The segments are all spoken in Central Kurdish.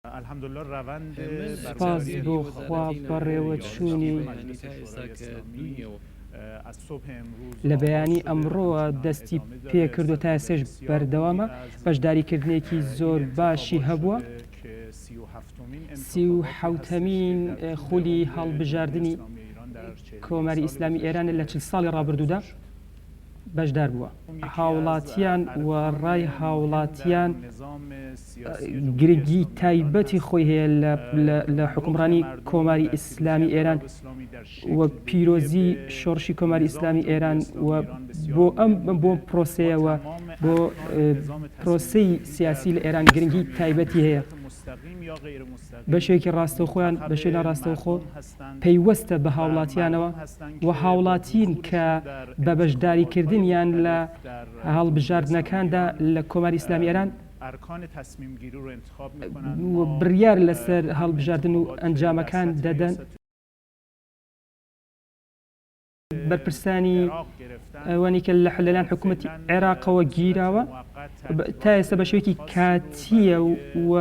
الحمدلله روند سپاس بۆ خوا بەڕێوەچوونی از صبح امروز لە بەیانی ئەمڕۆوە دەستی پێکرد و تا ئێستاش بەردەوامە بەشداریکردنێکی زۆر باشی هەبووە. 37مین خولی هەڵبژاردننی کۆماری ئیسلامی ئێران لە 40 ساڵی ڕابردوودا بەشدار بووە. هاوڵاتیان و ڕای هاوڵاتیان گرنگی تایبەتی خۆی هەیە لە حکومڕانی کۆماری ئیسلامی ئێران وە پیرۆزی شۆڕشی کۆماری ئیسلامی ئێران و بۆ پرۆسەیەوە بۆ پرۆسەی سیاسی لە ئێران گرنگی تایبەتی هەیە. بەشێکی ڕاستەوخۆیان بە شوێنە ڕاستەوخۆ پەیوەستە بە هاوڵاتیانەوە و هاوڵاتین کە بە بەشداریکردنیان لە هەڵبژاردنەکاندا لە کۆماری ئیسلامی ئێران بڕیار لەسەر هەڵبژاردن و ئەنجامەکان دەدەن. بەرپرسانی ئەوانی کە لەلایەن حکوومەتی عێراقەوە گیراوە تا ئێستا بە شێوەیەکی کاتیە و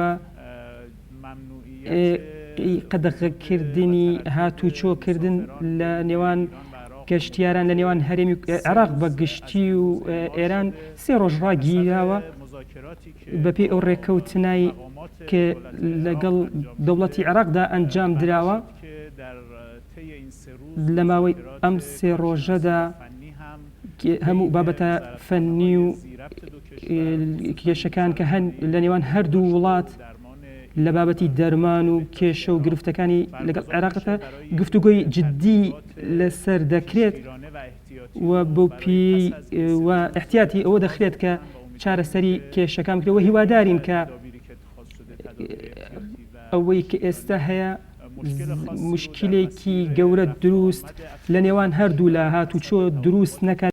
قەدەغەکردنی هاتوچۆکردن لە نێوان گەشتیاران لە نێوان هەرێمی عێراق بە گشتی و ئێران 3 ڕۆژ ڕاگیراوە بەپێی ئەو ڕێکەوتنایی کە لەگەڵ دەوڵەتی عێراقدا ئەنجام دراوە. لە ماوەی ئەم 3 ڕۆژەدا هەموو بابەتە فەنی و کێشەکان کە هەن لە نێوان هەردوو وڵات لە بابەتی دەرمان و کێشە و گرفتەکانی لەگەڵ عێراقەتە گفتوگۆی جددی لەسەر دەکرێت و بۆ پێی و احتیاتی ئەوە دەخرێت کە چارەسەری کێشەکان بکرێت و هیوادارین کە ئەوەی کە ئێستا هەیە مشکلێکی گەورە دروست لە نێوان هەردوو لە هاتوچۆ دروست نەکات.